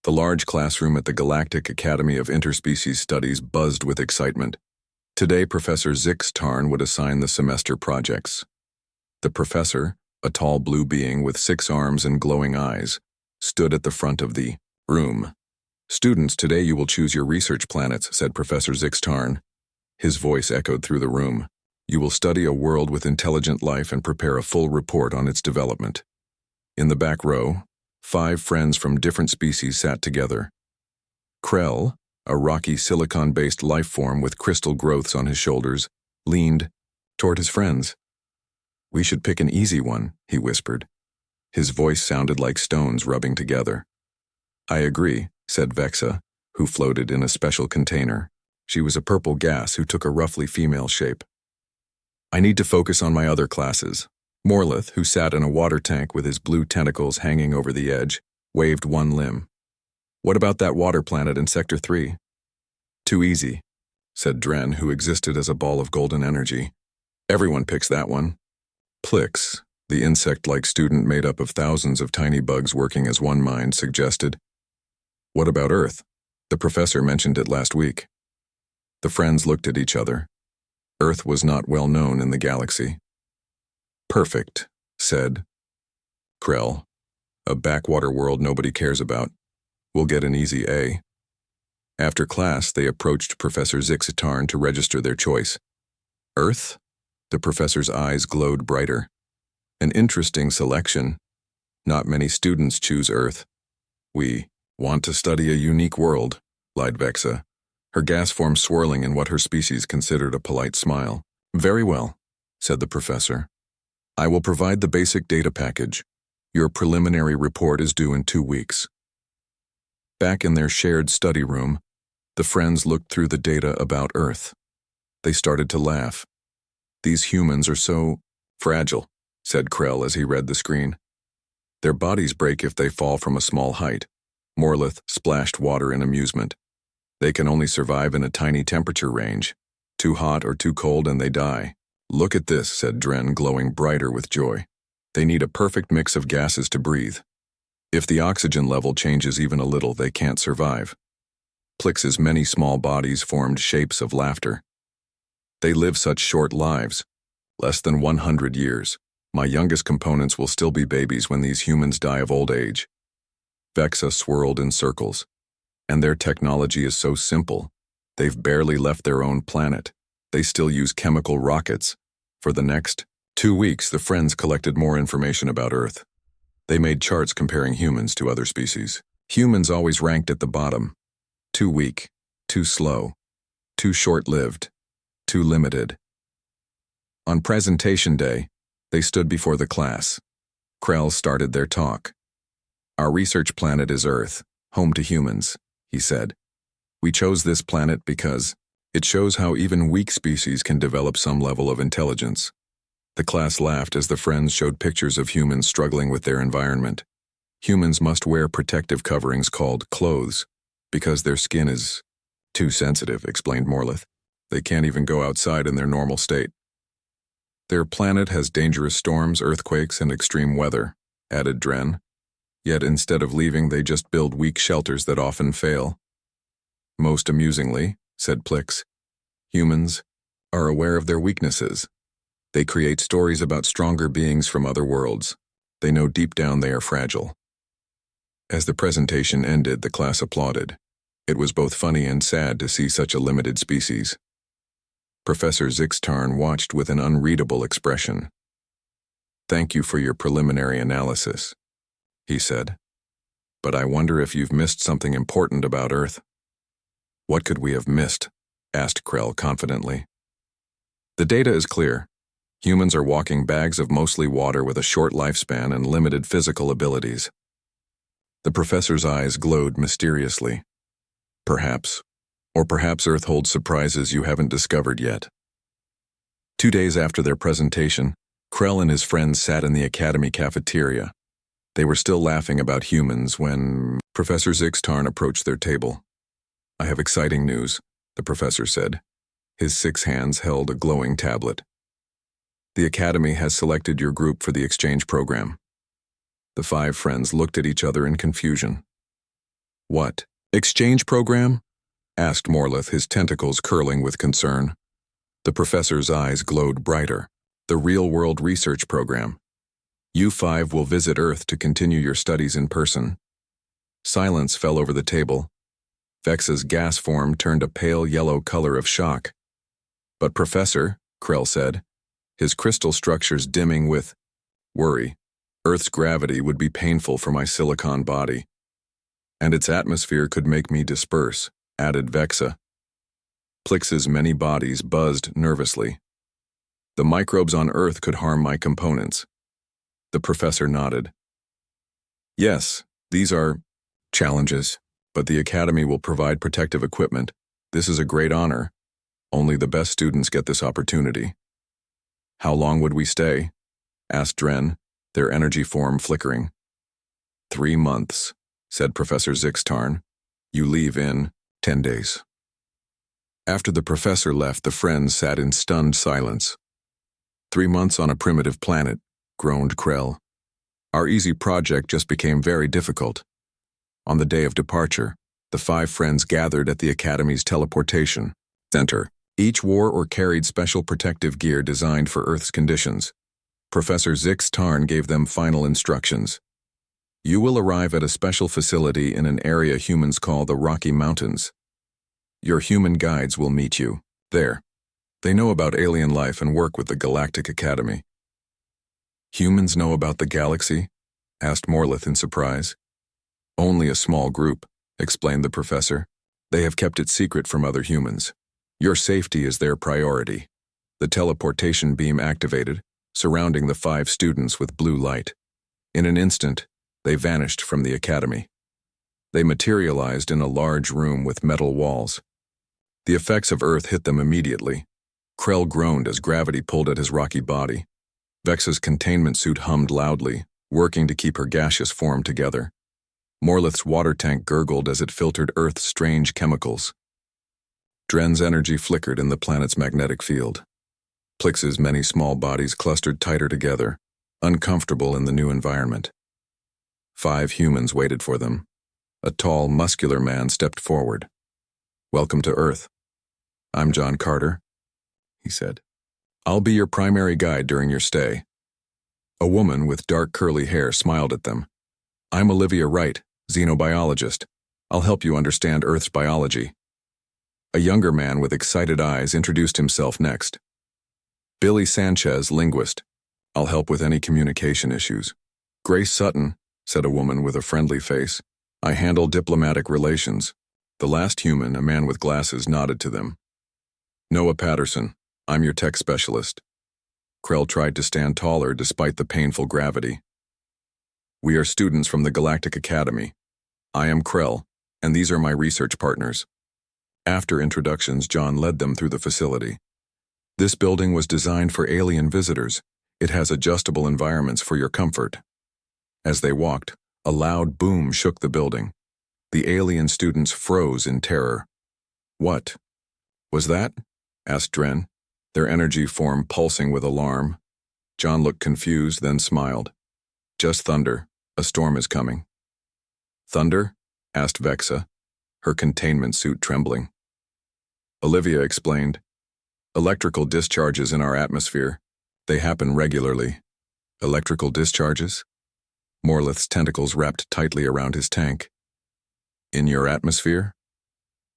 The large classroom at the Galactic Academy of Interspecies Studies buzzed with excitement. Today, Professor Zix Tarn would assign the semester projects. The professor, a tall blue being with 6 arms and glowing eyes, stood at the front of the room. "Students, today you will choose your research planets," said Professor Zix Tarn. His voice echoed through the room. "You will study a world with intelligent life and prepare a full report on its development." In the back row, 5 friends from different species sat together. Krell, a rocky silicon-based life form with crystal growths on his shoulders, leaned toward his friends. "We should pick an easy one," he whispered. His voice sounded like stones rubbing together. "I agree," said Vexa, who floated in a special container. She was a purple gas who took a roughly female shape. "I need to focus on my other classes." Morlith, who sat in a water tank with his blue tentacles hanging over the edge, waved one limb. "What about that water planet in Sector 3? "Too easy," said Dren, who existed as a ball of golden energy. "Everyone picks that one." Plix, the insect-like student made up of thousands of tiny bugs working as one mind, suggested. "What about Earth? The professor mentioned it last week." The friends looked at each other. Earth was not well known in the galaxy. "Perfect," said Krell. "A backwater world nobody cares about. We'll get an easy A." After class, they approached Professor Zix Tarn to register their choice. "Earth?" The professor's eyes glowed brighter. "An interesting selection. Not many students choose Earth." "We want to study a unique world," lied Vexa, her gas form swirling in what her species considered a polite smile. "Very well," said the professor. "I will provide the basic data package. Your preliminary report is due in 2 weeks." Back in their shared study room, the friends looked through the data about Earth. They started to laugh. "These humans are so fragile," said Krell as he read the screen. "Their bodies break if they fall from a small height." Morlith splashed water in amusement. "They can only survive in a tiny temperature range. Too hot or too cold and they die." "Look at this," said Dren, glowing brighter with joy. "They need a perfect mix of gases to breathe. If the oxygen level changes even a little, they can't survive." Plix's many small bodies formed shapes of laughter. "They live such short lives, less than 100 years. My youngest components will still be babies when these humans die of old age." Vexa swirled in circles. "And their technology is so simple. They've barely left their own planet. They still use chemical rockets." For the next 2 weeks, the friends collected more information about Earth. They made charts comparing humans to other species. Humans always ranked at the bottom. Too weak, too slow, too short-lived, too limited. On presentation day, they stood before the class. Krell started their talk. "Our research planet is Earth, home to humans," he said. "We chose this planet because it shows how even weak species can develop some level of intelligence." The class laughed as the friends showed pictures of humans struggling with their environment. Humans must wear protective coverings called clothes because their skin is too sensitive, explained Morlith. They can't even go outside in their normal state. "Their planet has dangerous storms, earthquakes, and extreme weather," added Dren. "Yet instead of leaving, they just build weak shelters that often fail." "Most amusingly," said Plix, "humans are aware of their weaknesses. They create stories about stronger beings from other worlds. They know deep down they are fragile." As the presentation ended, the class applauded. It was both funny and sad to see such a limited species. Professor Zix Tarn watched with an unreadable expression. "Thank you for your preliminary analysis," he said. "But I wonder if you've missed something important about Earth." "What could we have missed?" asked Krell confidently. "The data is clear. Humans are walking bags of mostly water with a short lifespan and limited physical abilities." The professor's eyes glowed mysteriously. "Perhaps. Or perhaps Earth holds surprises you haven't discovered yet." 2 days after their presentation, Krell and his friends sat in the academy cafeteria. They were still laughing about humans when Professor Zix Tarn approached their table. "I have exciting news," the professor said. His 6 hands held a glowing tablet. "The Academy has selected your group for the exchange program." The 5 friends looked at each other in confusion. What? Exchange program? Asked Morleth, his tentacles curling with concern. The professor's eyes glowed brighter. The real-world research program. You five will visit Earth to continue your studies in person. Silence fell over the table. Vexa's gas form turned a pale yellow color of shock. But Professor, Krell said, his crystal structures dimming with worry. Earth's gravity would be painful for my silicon body. And its atmosphere could make me disperse, added Vexa. Plix's many bodies buzzed nervously. The microbes on Earth could harm my components. The professor nodded. Yes, these are challenges, but the Academy will provide protective equipment. This is a great honor. Only the best students get this opportunity. How long would we stay? Asked Dren, their energy form flickering. 3 months, said Professor Zixtarn. You leave in 10 days. After the professor left, the friends sat in stunned silence. 3 months on a primitive planet, groaned Krell. Our easy project just became very difficult. On the day of departure, the 5 friends gathered at the Academy's teleportation center. Each wore or carried special protective gear designed for Earth's conditions. Professor Zixtarn gave them final instructions. You will arrive at a special facility in an area humans call the Rocky Mountains. Your human guides will meet you there. They know about alien life and work with the Galactic Academy. Humans know about the galaxy? Asked Morleth in surprise. Only a small group, explained the professor. They have kept it secret from other humans. Your safety is their priority. The teleportation beam activated, surrounding the 5 students with blue light. In an instant, they vanished from the academy. They materialized in a large room with metal walls. The effects of Earth hit them immediately. Krell groaned as gravity pulled at his rocky body. Vexa's containment suit hummed loudly, working to keep her gaseous form together. Morleth's water tank gurgled as it filtered Earth's strange chemicals. Dren's energy flickered in the planet's magnetic field. Plix's many small bodies clustered tighter together, uncomfortable in the new environment. 5 humans waited for them. A tall, muscular man stepped forward. Welcome to Earth. I'm John Carter, he said. I'll be your primary guide during your stay. A woman with dark curly hair smiled at them. I'm Olivia Wright, xenobiologist. I'll help you understand Earth's biology. A younger man with excited eyes introduced himself next. Billy Sanchez, linguist. I'll help with any communication issues. Grace Sutton, said a woman with a friendly face. I handle diplomatic relations. The last human, a man with glasses, nodded to them. Noah Patterson, I'm your tech specialist. Krell tried to stand taller despite the painful gravity. We are students from the Galactic Academy. I am Krell, and these are my research partners. After introductions, John led them through the facility. This building was designed for alien visitors. It has adjustable environments for your comfort. As they walked, a loud boom shook the building. The alien students froze in terror. What was that? Asked Dren, their energy form pulsing with alarm. John looked confused, then smiled. Just thunder. A storm is coming. Thunder? Asked Vexa, her containment suit trembling. Olivia explained. Electrical discharges in our atmosphere. They happen regularly. Electrical discharges? Morleth's tentacles wrapped tightly around his tank. In your atmosphere?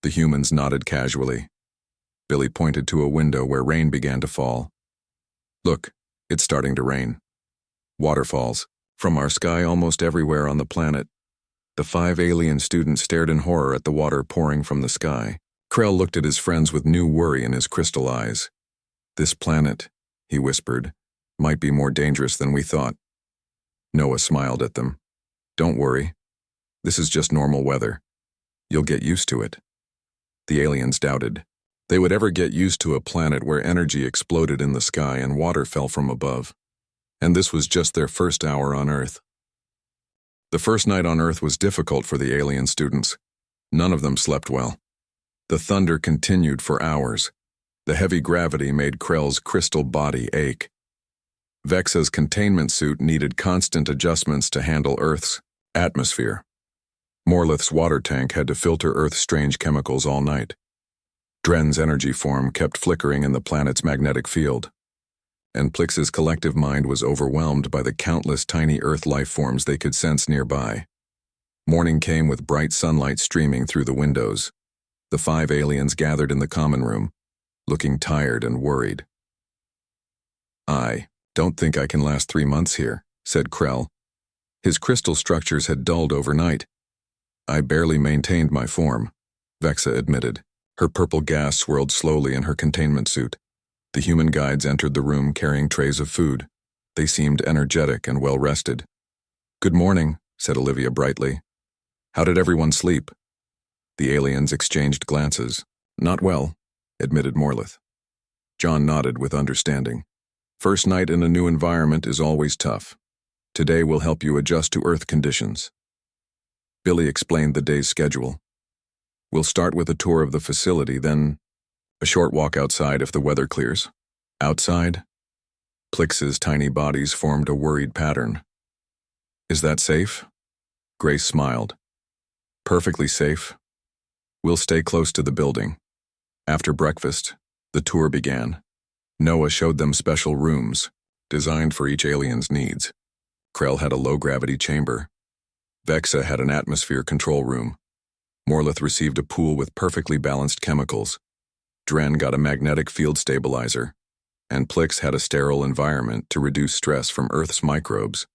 The humans nodded casually. Billy pointed to a window where rain began to fall. Look, it's starting to rain. Waterfalls, from our sky almost everywhere on the planet. The 5 alien students stared in horror at the water pouring from the sky. Krell looked at his friends with new worry in his crystal eyes. This planet, he whispered, might be more dangerous than we thought. Noah smiled at them. Don't worry. This is just normal weather. You'll get used to it. The aliens doubted. They would ever get used to a planet where energy exploded in the sky and water fell from above. And this was just their first hour on Earth. The first night on Earth was difficult for the alien students. None of them slept well. The thunder continued for hours. The heavy gravity made Krell's crystal body ache. Vexa's containment suit needed constant adjustments to handle Earth's atmosphere. Morlith's water tank had to filter Earth's strange chemicals all night. Dren's energy form kept flickering in the planet's magnetic field, and Plix's collective mind was overwhelmed by the countless tiny Earth life forms they could sense nearby. Morning came with bright sunlight streaming through the windows. The 5 aliens gathered in the common room, looking tired and worried. "I don't think I can last 3 months here," said Krell. His crystal structures had dulled overnight. "I barely maintained my form," Vexa admitted. Her purple gas swirled slowly in her containment suit. The human guides entered the room carrying trays of food. They seemed energetic and well-rested. "Good morning," said Olivia brightly. "How did everyone sleep?" The aliens exchanged glances. "Not well," admitted Morlith. John nodded with understanding. "First night in a new environment is always tough. Today will help you adjust to Earth conditions." Billy explained the day's schedule. "We'll start with a tour of the facility, then a short walk outside if the weather clears." "Outside?" Plix's tiny bodies formed a worried pattern. "Is that safe?" Grace smiled. "Perfectly safe. We'll stay close to the building." After breakfast, the tour began. Noah showed them special rooms, designed for each alien's needs. Krell had a low-gravity chamber. Vexa had an atmosphere control room. Morlith received a pool with perfectly balanced chemicals. Dren got a magnetic field stabilizer. And Plix had a sterile environment to reduce stress from Earth's microbes.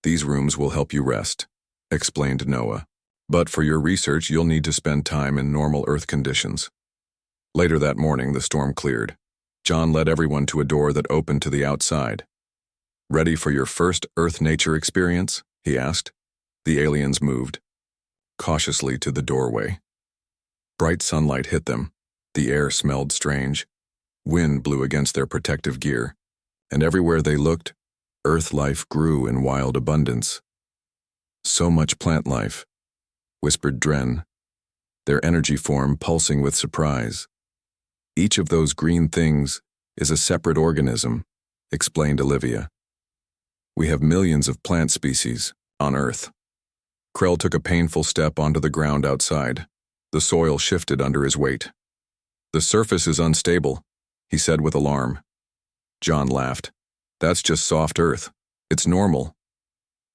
"These rooms will help you rest," explained Noah. "But for your research, you'll need to spend time in normal Earth conditions." Later that morning, the storm cleared. John led everyone to a door that opened to the outside. "Ready for your first Earth nature experience?" he asked. The aliens moved cautiously to the doorway. Bright sunlight hit them. The air smelled strange. Wind blew against their protective gear. And everywhere they looked, Earth life grew in wild abundance. "So much plant life," whispered Dren, their energy form pulsing with surprise. "Each of those green things is a separate organism," explained Olivia. "We have millions of plant species on Earth." Krell took a painful step onto the ground outside. The soil shifted under his weight. "The surface is unstable," he said with alarm. John laughed. "That's just soft Earth. It's normal."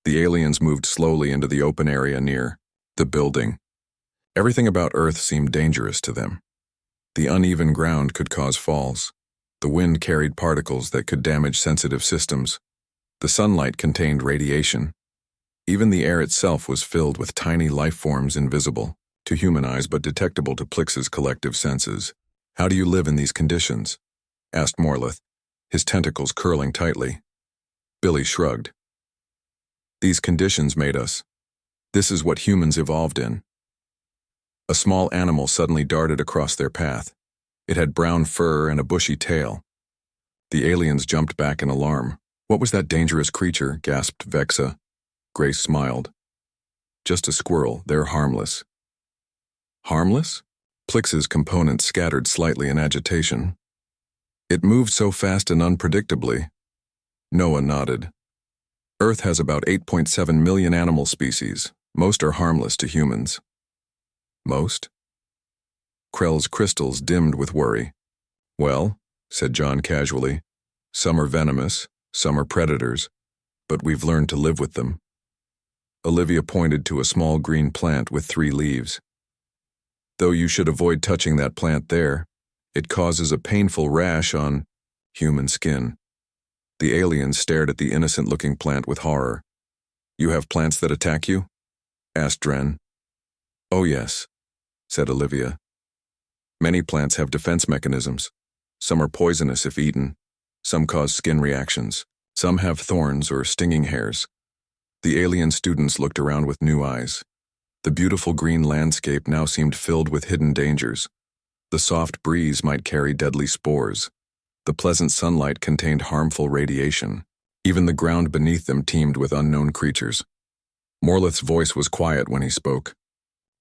The aliens moved slowly into the open area near the building. Everything about Earth seemed dangerous to them. The uneven ground could cause falls. The wind carried particles that could damage sensitive systems. The sunlight contained radiation. Even the air itself was filled with tiny life forms invisible to human eyes but detectable to Plix's collective senses. "How do you live in these conditions?" asked Morlith, his tentacles curling tightly. Billy shrugged. "These conditions made us. This is what humans evolved in." A small animal suddenly darted across their path. It had brown fur and a bushy tail. The aliens jumped back in alarm. "What was that dangerous creature?" gasped Vexa. Grace smiled. "Just a squirrel. They're harmless." "Harmless?" Plix's components scattered slightly in agitation. "It moved so fast and unpredictably." Noah nodded. "Earth has about 8.7 million animal species. Most are harmless to humans." "Most?" Krell's crystals dimmed with worry. "Well," said John casually, "some are venomous, some are predators, but we've learned to live with them." Olivia pointed to a small green plant with 3 leaves. "Though you should avoid touching that plant there. It causes a painful rash on human skin." The aliens stared at the innocent-looking plant with horror. "You have plants that attack you?" asked Dren. "Oh yes," said Olivia. "Many plants have defense mechanisms. Some are poisonous if eaten. Some cause skin reactions. Some have thorns or stinging hairs." The alien students looked around with new eyes. The beautiful green landscape now seemed filled with hidden dangers. The soft breeze might carry deadly spores. The pleasant sunlight contained harmful radiation. Even the ground beneath them teemed with unknown creatures. Morlith's voice was quiet when he spoke.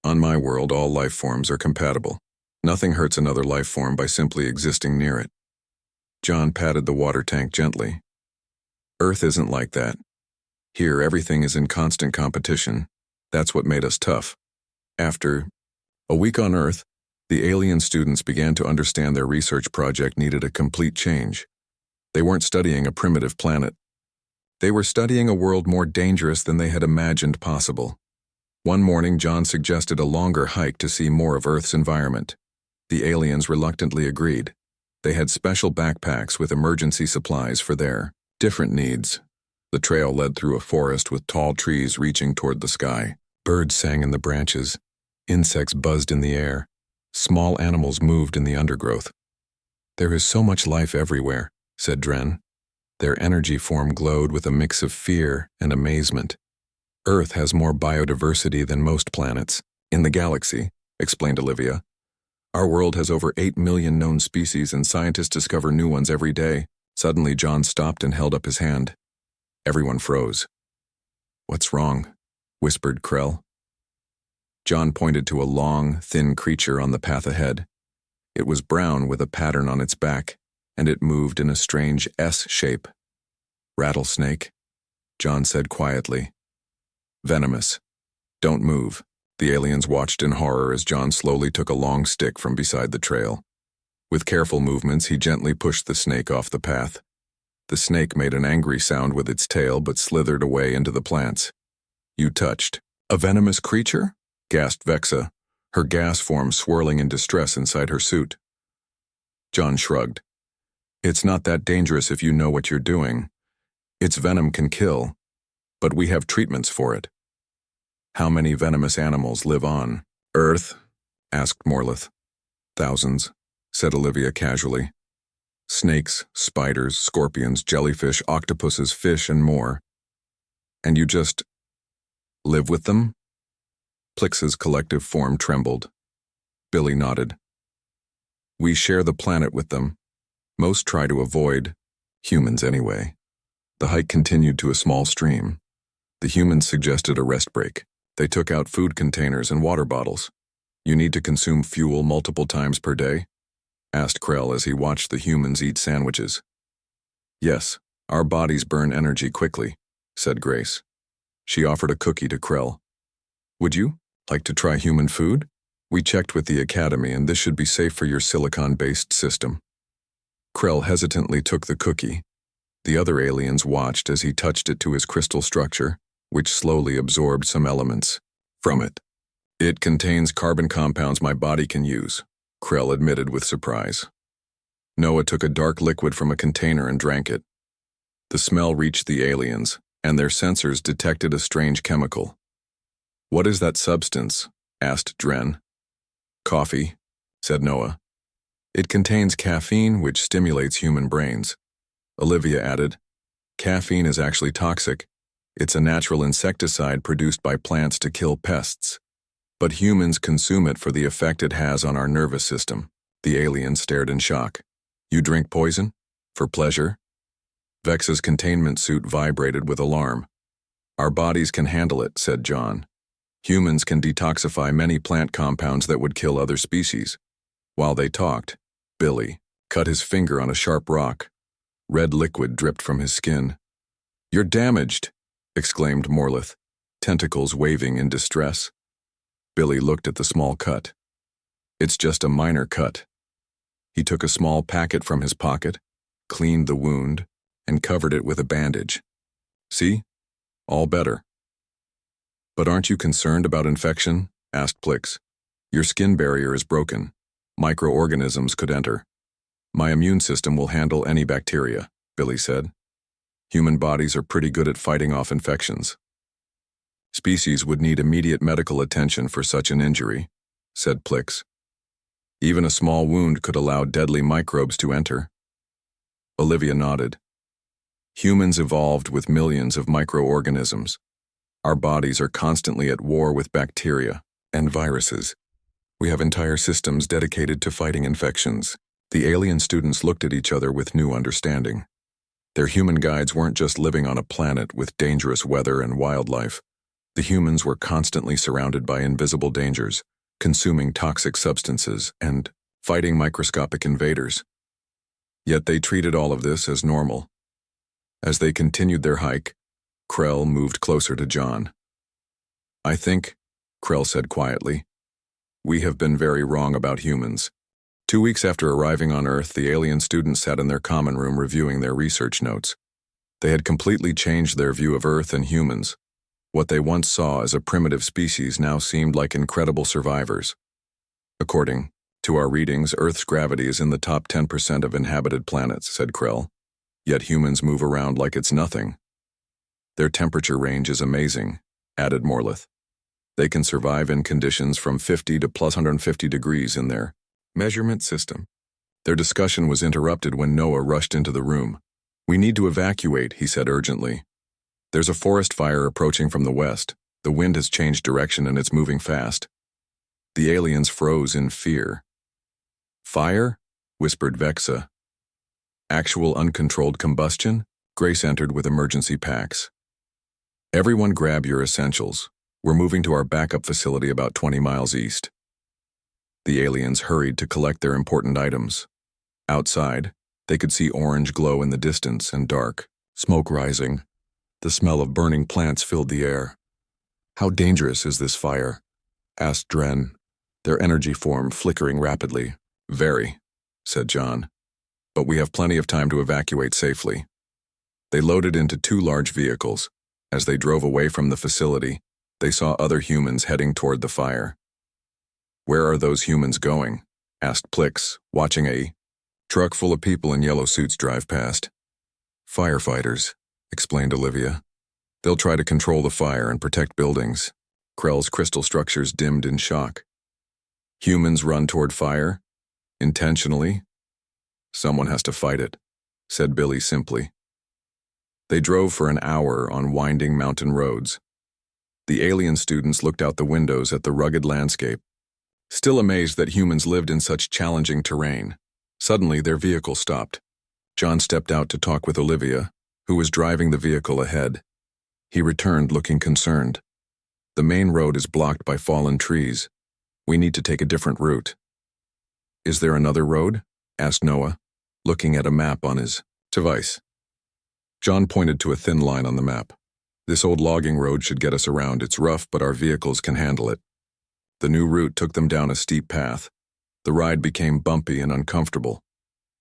"On my world, all life forms are compatible. Nothing hurts another life form by simply existing near it." John patted the water tank gently. "Earth isn't like that. Here, everything is in constant competition. That's what made us tough. After a week on Earth, the alien students began to understand their research project needed a complete change. They weren't studying a primitive planet. They were studying a world more dangerous than they had imagined possible. One morning, John suggested a longer hike to see more of Earth's environment. The aliens reluctantly agreed. They had special backpacks with emergency supplies for their different needs. The trail led through a forest with tall trees reaching toward the sky. Birds sang in the branches. Insects buzzed in the air. Small animals moved in the undergrowth. "There is so much life everywhere," said Dren. Their energy form glowed with a mix of fear and amazement. "Earth has more biodiversity than most planets in the galaxy," explained Olivia. "Our world has over 8 million known species and scientists discover new ones every day." Suddenly, John stopped and held up his hand. Everyone froze. "What's wrong?" whispered Krell. John pointed to a long, thin creature on the path ahead. It was brown with a pattern on its back, and it moved in a strange S shape. "Rattlesnake," John said quietly. "Venomous. Don't move." The aliens watched in horror as John slowly took a long stick from beside the trail. With careful movements, he gently pushed the snake off the path. The snake made an angry sound with its tail but slithered away into the plants. "You touched a venomous creature?" gasped Vexa, her gas form swirling in distress inside her suit. John shrugged. "It's not that dangerous if you know what you're doing. Its venom can kill, but we have treatments for it." "How many venomous animals live on Earth?" asked Morleth. "Thousands," said Olivia casually. "Snakes, spiders, scorpions, jellyfish, octopuses, fish, and more. And you just live with them?" Plix's collective form trembled. Billy nodded. "We share the planet with them. Most try to avoid humans anyway." The hike continued to a small stream. The humans suggested a rest break. They took out food containers and water bottles. "You need to consume fuel multiple times per day?" asked Krell as he watched the humans eat sandwiches. "Yes, our bodies burn energy quickly," said Grace. She offered a cookie to Krell. "Would you like to try human food? We checked with the Academy and this should be safe for your silicon-based system." Krell hesitantly took the cookie. The other aliens watched as he touched it to his crystal structure, which slowly absorbed some elements from it. "It contains carbon compounds my body can use," Krell admitted with surprise. Noah took a dark liquid from a container and drank it. The smell reached the aliens, and their sensors detected a strange chemical. "What is that substance?" asked Dren. "Coffee," said Noah. "It contains caffeine, which stimulates human brains." Olivia added, "Caffeine is actually toxic. It's a natural insecticide produced by plants to kill pests. But humans consume it for the effect it has on our nervous system." The alien stared in shock. "You drink poison? For pleasure?" Vex's containment suit vibrated with alarm. "Our bodies can handle it," said John. "Humans can detoxify many plant compounds that would kill other species." While they talked, Billy cut his finger on a sharp rock. Red liquid dripped from his skin. "You're damaged!" exclaimed Morleth, tentacles waving in distress. Billy looked at the small cut. "It's just a minor cut." He took a small packet from his pocket, cleaned the wound, and covered it with a bandage. "See? All better." "But aren't you concerned about infection?" asked Plix. "Your skin barrier is broken. Microorganisms could enter." "My immune system will handle any bacteria," Billy said. "Human bodies are pretty good at fighting off infections." "Species would need immediate medical attention for such an injury," said Plix. "Even a small wound could allow deadly microbes to enter." Olivia nodded. "Humans evolved with millions of microorganisms. Our bodies are constantly at war with bacteria and viruses. We have entire systems dedicated to fighting infections." The alien students looked at each other with new understanding. Their human guides weren't just living on a planet with dangerous weather and wildlife. The humans were constantly surrounded by invisible dangers, consuming toxic substances and fighting microscopic invaders. Yet they treated all of this as normal. As they continued their hike, Krell moved closer to John. I think, Krell said quietly, we have been very wrong about humans. 2 weeks after arriving on Earth, the alien students sat in their common room reviewing their research notes. They had completely changed their view of Earth and humans. What they once saw as a primitive species now seemed like incredible survivors. According to our readings, Earth's gravity is in the top 10% of inhabited planets, said Krell. Yet humans move around like it's nothing. Their temperature range is amazing, added Morleth. They can survive in conditions from 50 to plus 150 degrees in their measurement system. Their discussion was interrupted when Noah rushed into the room. We need to evacuate, he said urgently. There's a forest fire approaching from the west. The wind has changed direction and it's moving fast. The aliens froze in fear. Fire? Whispered Vexa. Actual uncontrolled combustion? Grace entered with emergency packs. Everyone grab your essentials. We're moving to our backup facility about 20 miles east. The aliens hurried to collect their important items. Outside, they could see orange glow in the distance and dark, smoke rising. The smell of burning plants filled the air. How dangerous is this fire? Asked Dren, their energy form flickering rapidly. Very, said John. But we have plenty of time to evacuate safely. They loaded into 2 large vehicles. As they drove away from the facility, they saw other humans heading toward the fire. Where are those humans going? Asked Plix, watching a truck full of people in yellow suits drive past. Firefighters, explained Olivia. They'll try to control the fire and protect buildings. Krell's crystal structures dimmed in shock. Humans run toward fire? Intentionally? Someone has to fight it, said Billy simply. They drove for an hour on winding mountain roads. The alien students looked out the windows at the rugged landscape, still amazed that humans lived in such challenging terrain. Suddenly, their vehicle stopped. John stepped out to talk with Olivia, who was driving the vehicle ahead. He returned looking concerned. The main road is blocked by fallen trees. We need to take a different route. Is there another road? Asked Noah, looking at a map on his device. John pointed to a thin line on the map. This old logging road should get us around. It's rough, but our vehicles can handle it. The new route took them down a steep path. The ride became bumpy and uncomfortable.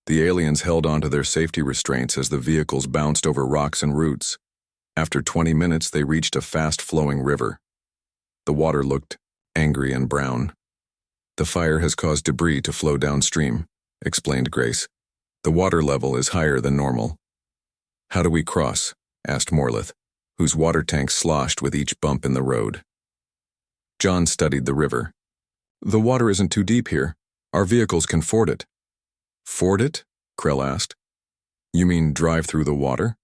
The aliens held onto their safety restraints as the vehicles bounced over rocks and roots. After 20 minutes, they reached a fast-flowing river. The water looked angry and brown. The fire has caused debris to flow downstream, explained Grace. The water level is higher than normal. How do we cross? Asked Morleth, whose water tank sloshed with each bump in the road. John studied the river. The water isn't too deep here. Our vehicles can ford it. Ford it? Krell asked. You mean drive through the water?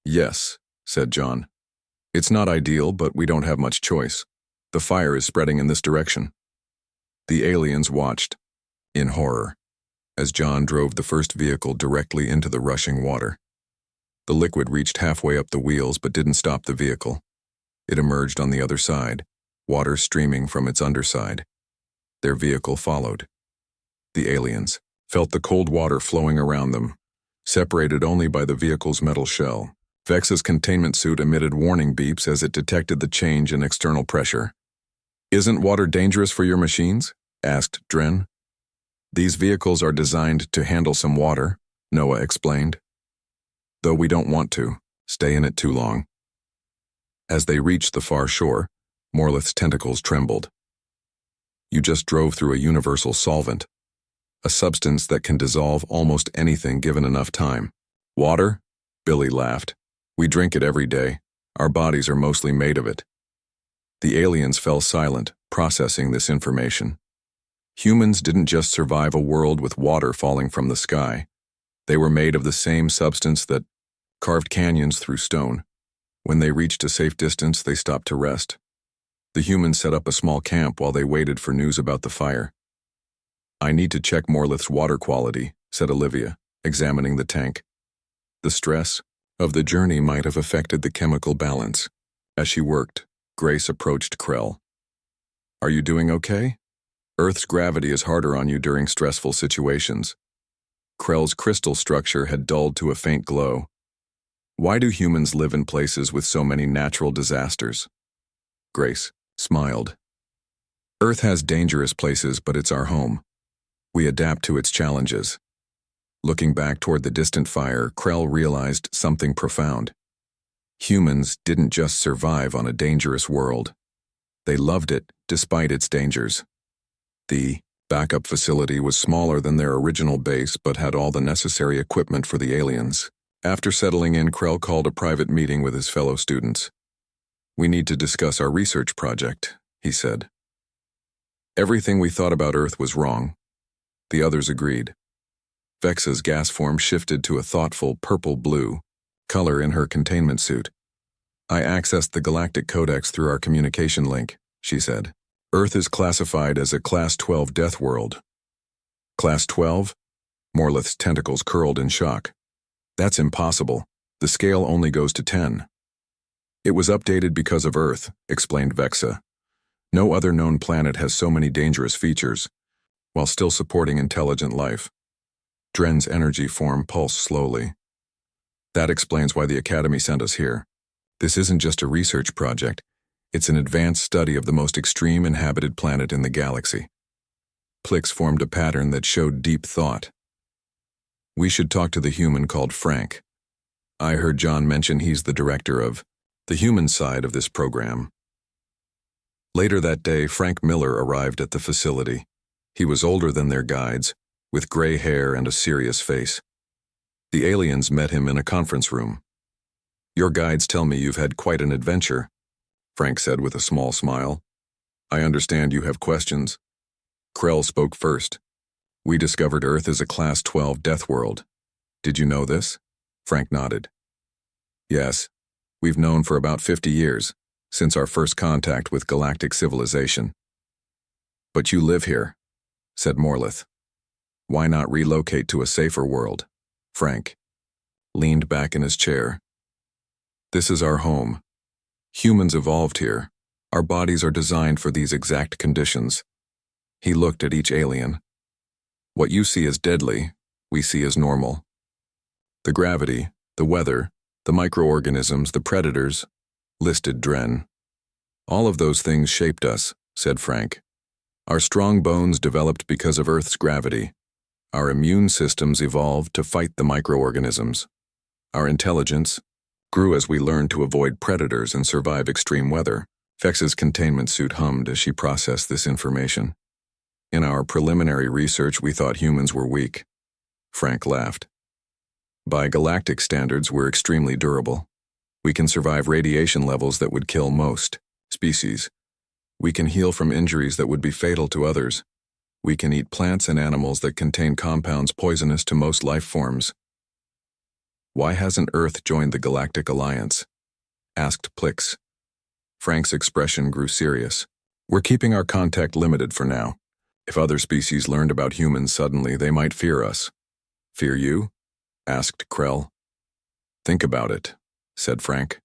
Yes, said John. It's not ideal, but we don't have much choice. The fire is spreading in this direction. The aliens watched, in horror, as John drove the first vehicle directly into the rushing water. The liquid reached halfway up the wheels but didn't stop the vehicle. It emerged on the other side, water streaming from its underside. Their vehicle followed. The aliens felt the cold water flowing around them, separated only by the vehicle's metal shell. Vex's containment suit emitted warning beeps as it detected the change in external pressure. Isn't water dangerous for your machines? Asked Dren. These vehicles are designed to handle some water, Noah explained. Though we don't want to stay in it too long. As they reached the far shore, Morleth's tentacles trembled. You just drove through a universal solvent, a substance that can dissolve almost anything given enough time. Water? Billy laughed. We drink it every day. Our bodies are mostly made of it. The aliens fell silent, processing this information. Humans didn't just survive a world with water falling from the sky. They were made of the same substance that carved canyons through stone. When they reached a safe distance, they stopped to rest. The humans set up a small camp while they waited for news about the fire. I need to check Morleth's water quality, said Olivia, examining the tank. The stress of the journey might have affected the chemical balance. As she worked, Grace approached Krell. Are you doing okay? Earth's gravity is harder on you during stressful situations. Krell's crystal structure had dulled to a faint glow. Why do humans live in places with so many natural disasters? Grace, smiled. Earth has dangerous places, but it's our home. We adapt to its challenges. Looking back toward the distant fire, Krell realized something profound. Humans didn't just survive on a dangerous world. They loved it despite its dangers. The backup facility was smaller than their original base but had all the necessary equipment for the aliens. After settling in, Krell called a private meeting with his fellow students. "We need to discuss our research project," he said. Everything we thought about Earth was wrong. The others agreed. Vexa's gas form shifted to a thoughtful purple-blue color in her containment suit. "I accessed the Galactic Codex through our communication link," she said. "Earth is classified as a Class 12 Deathworld." "Class 12? Morlith's tentacles curled in shock. "That's impossible. The scale only goes to 10. "It was updated because of Earth," explained Vexa. "No other known planet has so many dangerous features, while still supporting intelligent life." Dren's energy form pulsed slowly. "That explains why the Academy sent us here. This isn't just a research project, it's an advanced study of the most extreme inhabited planet in the galaxy." Plix formed a pattern that showed deep thought. "We should talk to the human called Frank. I heard John mention he's the director of the human side of this program." Later that day, Frank Miller arrived at the facility. He was older than their guides, with gray hair and a serious face. The aliens met him in a conference room. "Your guides tell me you've had quite an adventure," Frank said with a small smile. "I understand you have questions." Krell spoke first. "We discovered Earth is a Class 12 death world. Did you know this?" Frank nodded. "Yes. We've known for about 50 years, since our first contact with galactic civilization." "But you live here," said Morlith. "Why not relocate to a safer world?" Frank leaned back in his chair. "This is our home. Humans evolved here. Our bodies are designed for these exact conditions." He looked at each alien. "What you see as deadly, we see as normal. The gravity, the weather, the microorganisms, the predators," listed Dren. "All of those things shaped us," said Frank. "Our strong bones developed because of Earth's gravity. Our immune systems evolved to fight the microorganisms. Our intelligence grew as we learned to avoid predators and survive extreme weather." Vexa's containment suit hummed as she processed this information. "In our preliminary research, we thought humans were weak." Frank laughed. "By galactic standards, we're extremely durable. We can survive radiation levels that would kill most species. We can heal from injuries that would be fatal to others. We can eat plants and animals that contain compounds poisonous to most life forms." "Why hasn't Earth joined the Galactic Alliance?" asked Plix. Frank's expression grew serious. "We're keeping our contact limited for now. If other species learned about humans suddenly, they might fear us." "Fear you?" asked Krell. "Think about it," said Frank.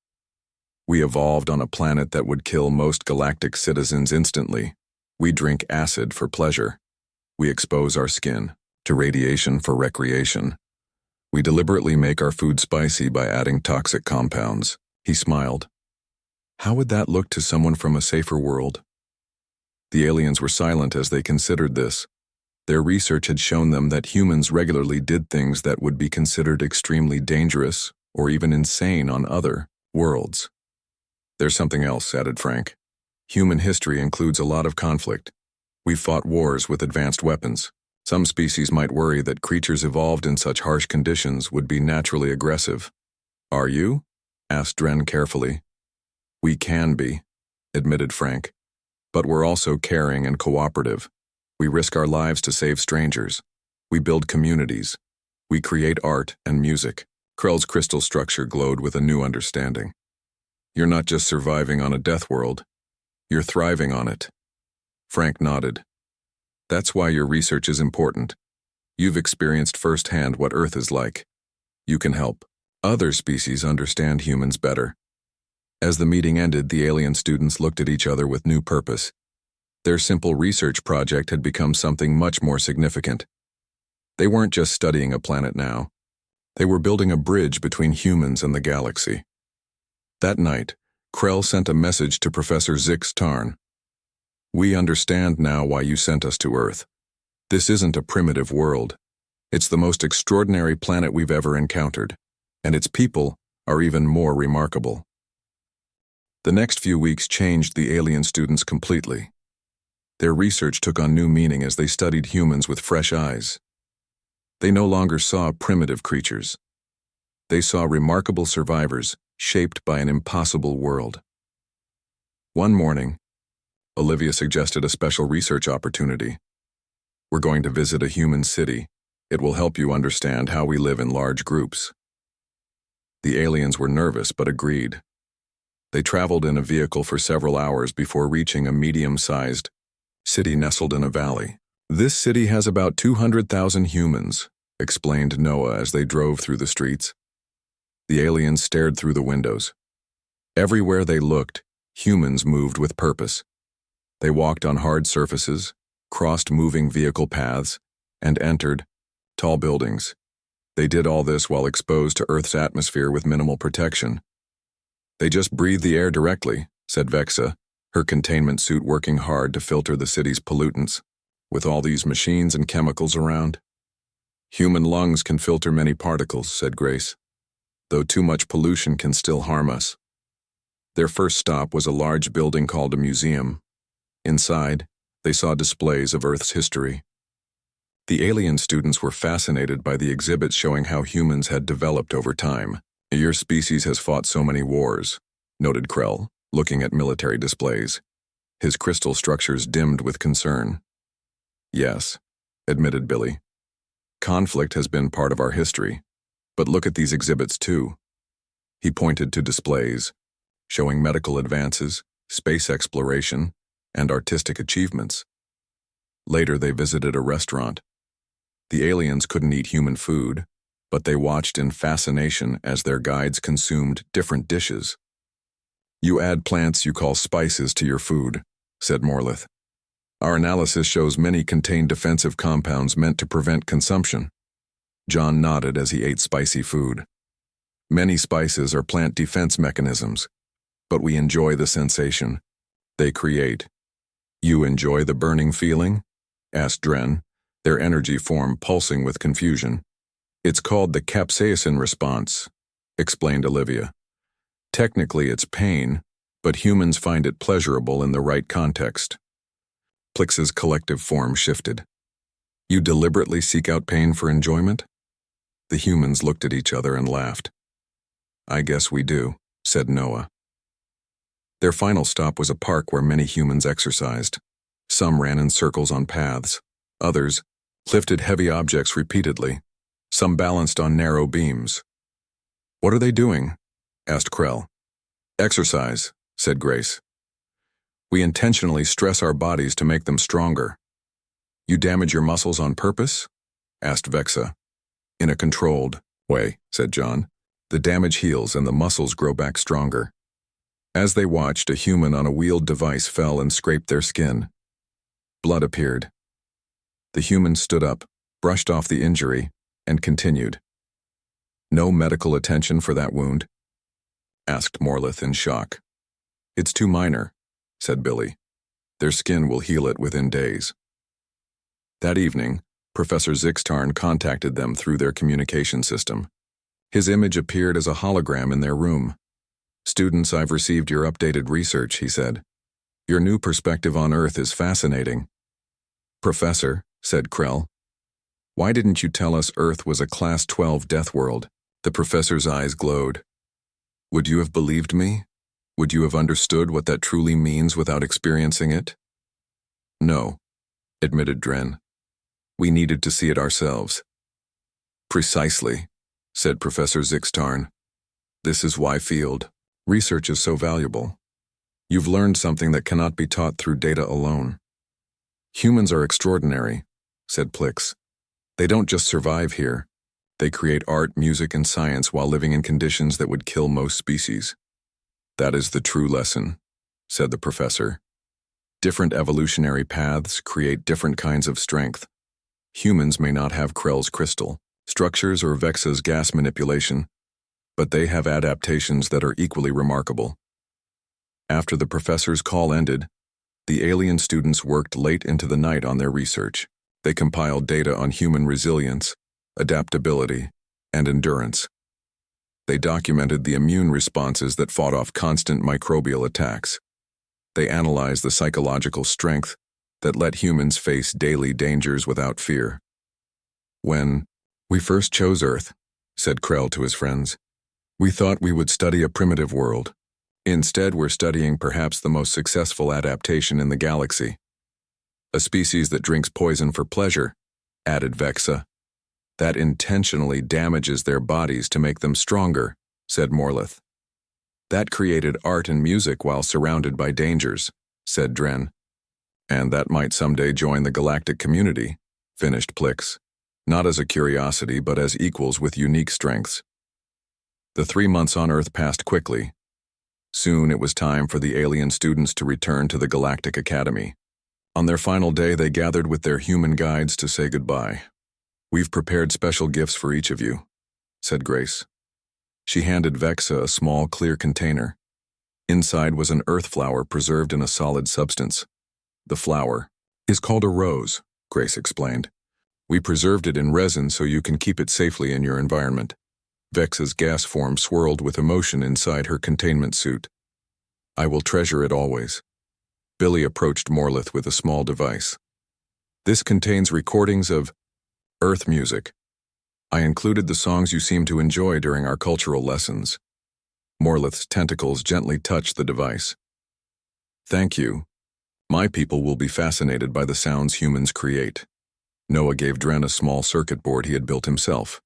"We evolved on a planet that would kill most galactic citizens instantly. We drink acid for pleasure. We expose our skin to radiation for recreation. We deliberately make our food spicy by adding toxic compounds." He smiled. "How would that look to someone from a safer world?" The aliens were silent as they considered this. Their research had shown them that humans regularly did things that would be considered extremely dangerous or even insane on other worlds. "There's something else," added Frank. "Human history includes a lot of conflict. We've fought wars with advanced weapons. Some species might worry that creatures evolved in such harsh conditions would be naturally aggressive." "Are you?" asked Dren carefully. "We can be," admitted Frank. "But we're also caring and cooperative. We risk our lives to save strangers. We build communities. We create art and music." Krell's crystal structure glowed with a new understanding. "You're not just surviving on a death world. You're thriving on it." Frank nodded. "That's why your research is important. You've experienced firsthand what Earth is like. You can help other species understand humans better." As the meeting ended, the alien students looked at each other with new purpose. Their simple research project had become something much more significant. They weren't just studying a planet now. They were building a bridge between humans and the galaxy. That night, Krell sent a message to Professor Zix Tarn. We understand now why you sent us to Earth. This isn't a primitive world. It's the most extraordinary planet we've ever encountered, and its people are even more remarkable. The next few weeks changed the alien students completely. Their research took on new meaning as they studied humans with fresh eyes. They no longer saw primitive creatures. They saw remarkable survivors shaped by an impossible world. One morning, Olivia suggested a special research opportunity. We're going to visit a human city. It will help you understand how we live in large groups. The aliens were nervous but agreed. They traveled in a vehicle for several hours before reaching a medium-sized city nestled in a valley. This city has about 200,000 humans, explained Noah as they drove through the streets. The aliens stared through the windows. Everywhere they looked, humans moved with purpose. They walked on hard surfaces, crossed moving vehicle paths, and entered tall buildings. They did all this while exposed to Earth's atmosphere with minimal protection. They just breathed the air directly, said Vexa, her containment suit working hard to filter the city's pollutants. With all these machines and chemicals around, human lungs can filter many particles, said Grace, though too much pollution can still harm us. Their first stop was a large building called a museum. Inside, they saw displays of Earth's history. The alien students were fascinated by the exhibits showing how humans had developed over time. Your species has fought so many wars, noted Krell, looking at military displays. His crystal structures dimmed with concern. Yes, admitted Billy. Conflict has been part of our history, but look at these exhibits too. He pointed to displays, showing medical advances, space exploration, and artistic achievements. Later they visited a restaurant. The aliens couldn't eat human food, but they watched in fascination as their guides consumed different dishes. You add plants you call spices to your food, said Morlith. Our analysis shows many contain defensive compounds meant to prevent consumption. John nodded as he ate spicy food. Many spices are plant defense mechanisms, but we enjoy the sensation they create. You enjoy the burning feeling? Asked Dren, their energy form pulsing with confusion. It's called the capsaicin response, explained Olivia. Technically it's pain, but humans find it pleasurable in the right context. Plix's collective form shifted. You deliberately seek out pain for enjoyment? The humans looked at each other and laughed. I guess we do, said Noah. Their final stop was a park where many humans exercised. Some ran in circles on paths. Others lifted heavy objects repeatedly. Some balanced on narrow beams. What are they doing? Asked Krell. Exercise, said Grace. We intentionally stress our bodies to make them stronger. You damage your muscles on purpose? Asked Vexa. In a controlled way, said John. The damage heals and the muscles grow back stronger. As they watched, a human on a wheeled device fell and scraped their skin. Blood appeared. The human stood up, brushed off the injury, and continued. No medical attention for that wound? Asked Morlith in shock. It's too minor, said Billy. Their skin will heal it within days. That evening, Professor Zixtarn contacted them through their communication system. His image appeared as a hologram in their room. Students, I've received your updated research, he said. Your new perspective on Earth is fascinating. Professor, said Krell, why didn't you tell us Earth was a Class 12 death world? The professor's eyes glowed. Would you have believed me? Would you have understood what that truly means without experiencing it? No, admitted Dren. We needed to see it ourselves. Precisely, said Professor Zixtarn. This is why field research is so valuable. You've learned something that cannot be taught through data alone. Humans are extraordinary, said Plix. They don't just survive here. They create art, music, and science while living in conditions that would kill most species. That is the true lesson, said the professor. Different evolutionary paths create different kinds of strength. Humans may not have Krell's crystal, structures, or Vexa's gas manipulation, but they have adaptations that are equally remarkable. After the professor's call ended, the alien students worked late into the night on their research. They compiled data on human resilience, adaptability, and endurance. They documented the immune responses that fought off constant microbial attacks. They analyzed the psychological strength that let humans face daily dangers without fear. When we first chose Earth, said Krell to his friends, we thought we would study a primitive world. Instead, we're studying perhaps the most successful adaptation in the galaxy. A species that drinks poison for pleasure, added Vexa. That intentionally damages their bodies to make them stronger, said Morleth. That created art and music while surrounded by dangers, said Dren. And that might someday join the galactic community, finished Plix, not as a curiosity but as equals with unique strengths. The 3 months on Earth passed quickly. Soon it was time for the alien students to return to the Galactic Academy. On their final day, they gathered with their human guides to say goodbye. We've prepared special gifts for each of you, said Grace. She handed Vexa a small, clear container. Inside was an earth flower preserved in a solid substance. The flower is called a rose, Grace explained. We preserved it in resin so you can keep it safely in your environment. Vexa's gas form swirled with emotion inside her containment suit. I will treasure it always. Billy approached Morleth with a small device. This contains recordings of Earth music. I included the songs you seem to enjoy during our cultural lessons. Morleth's tentacles gently touched the device. Thank you. My people will be fascinated by the sounds humans create. Noah gave Dren a small circuit board he had built himself.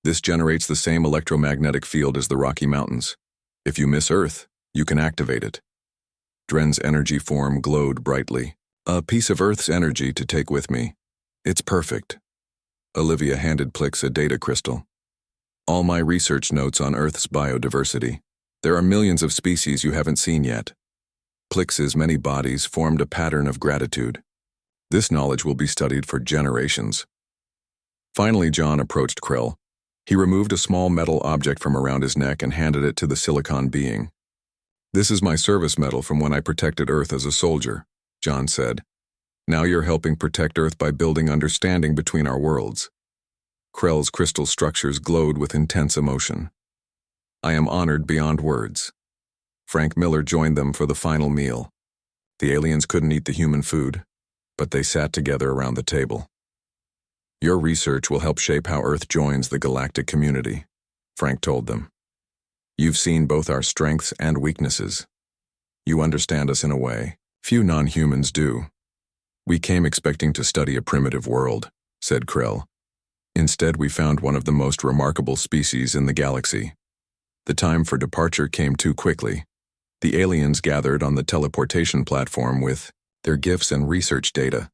This generates the same electromagnetic field as the Rocky Mountains. If you miss Earth, you can activate it. Dren's energy form glowed brightly. A piece of Earth's energy to take with me. It's perfect. Olivia handed Plix a data crystal. All my research notes on Earth's biodiversity. There are millions of species you haven't seen yet. Plix's many bodies formed a pattern of gratitude. This knowledge will be studied for generations. Finally, John approached Krell. He removed a small metal object from around his neck and handed it to the silicon being. This is my service medal from when I protected Earth as a soldier, John said. Now you're helping protect Earth by building understanding between our worlds. Krell's crystal structures glowed with intense emotion. I am honored beyond words. Frank Miller joined them for the final meal. The aliens couldn't eat the human food, but they sat together around the table. Your research will help shape how Earth joins the galactic community, Frank told them. You've seen both our strengths and weaknesses. You understand us in a way few non-humans do. We came expecting to study a primitive world, said Krell. Instead, we found one of the most remarkable species in the galaxy. The time for departure came too quickly. The aliens gathered on the teleportation platform with their gifts and research data.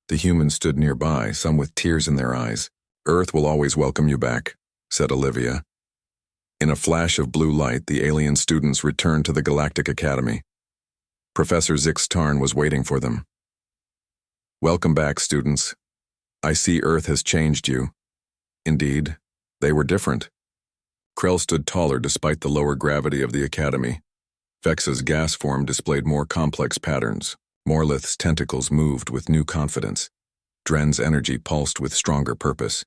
The humans stood nearby, some with tears in their eyes. Earth will always welcome you back, said Olivia. In a flash of blue light, the alien students returned to the Galactic Academy. Professor Zix Tarn was waiting for them. Welcome back, students. I see Earth has changed you. Indeed, they were different. Krell stood taller despite the lower gravity of the Academy. Vexa's gas form displayed more complex patterns. Morleth's tentacles moved with new confidence. Dren's energy pulsed with stronger purpose.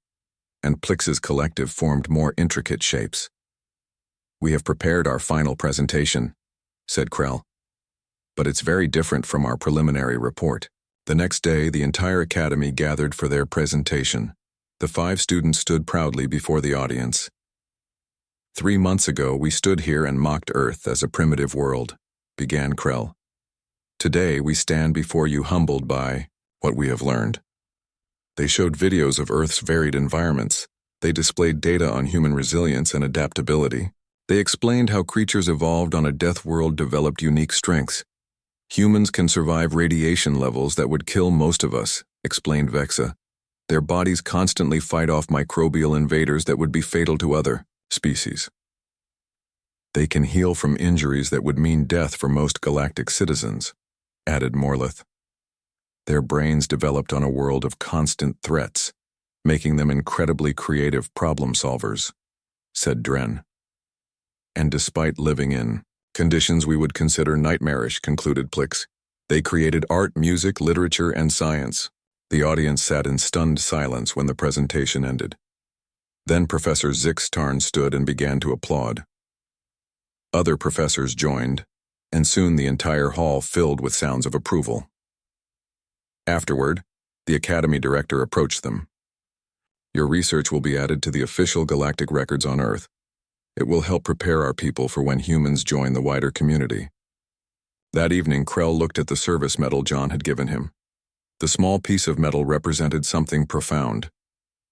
And Plix's collective formed more intricate shapes. We have prepared our final presentation, said Krell. But it's very different from our preliminary report. The next day, the entire academy gathered for their presentation. The 5 students stood proudly before the audience. 3 months ago, we stood here and mocked Earth as a primitive world, began Krell. Today, we stand before you humbled by what we have learned. They showed videos of Earth's varied environments. They displayed data on human resilience and adaptability. They explained how creatures evolved on a Deathworld developed unique strengths. Humans can survive radiation levels that would kill most of us, explained Vexa. Their bodies constantly fight off microbial invaders that would be fatal to other species. They can heal from injuries that would mean death for most galactic citizens, added Morleth. Their brains developed on a world of constant threats, making them incredibly creative problem solvers, said Dren. And despite living in Conditions we would consider nightmarish, concluded Plix. They created art, music, literature, and science. The audience sat in stunned silence when the presentation ended. Then Professor Zix Tarn stood and began to applaud. Other professors joined, and soon the entire hall filled with sounds of approval. Afterward, the Academy director approached them. Your research will be added to the official galactic records on Earth. It will help prepare our people for when humans join the wider community. That evening, Krell looked at the service medal John had given him. The small piece of metal represented something profound.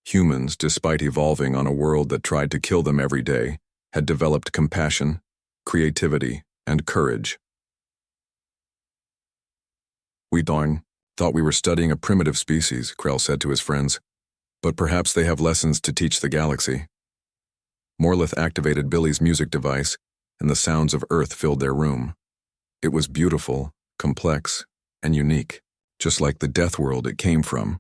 Humans, despite evolving on a world that tried to kill them every day, had developed compassion, creativity, and courage. We thought we were studying a primitive species, Krell said to his friends, but perhaps they have lessons to teach the galaxy. Morlith activated Billy's music device, and the sounds of Earth filled their room. It was beautiful, complex, and unique, just like the Deathworld it came from.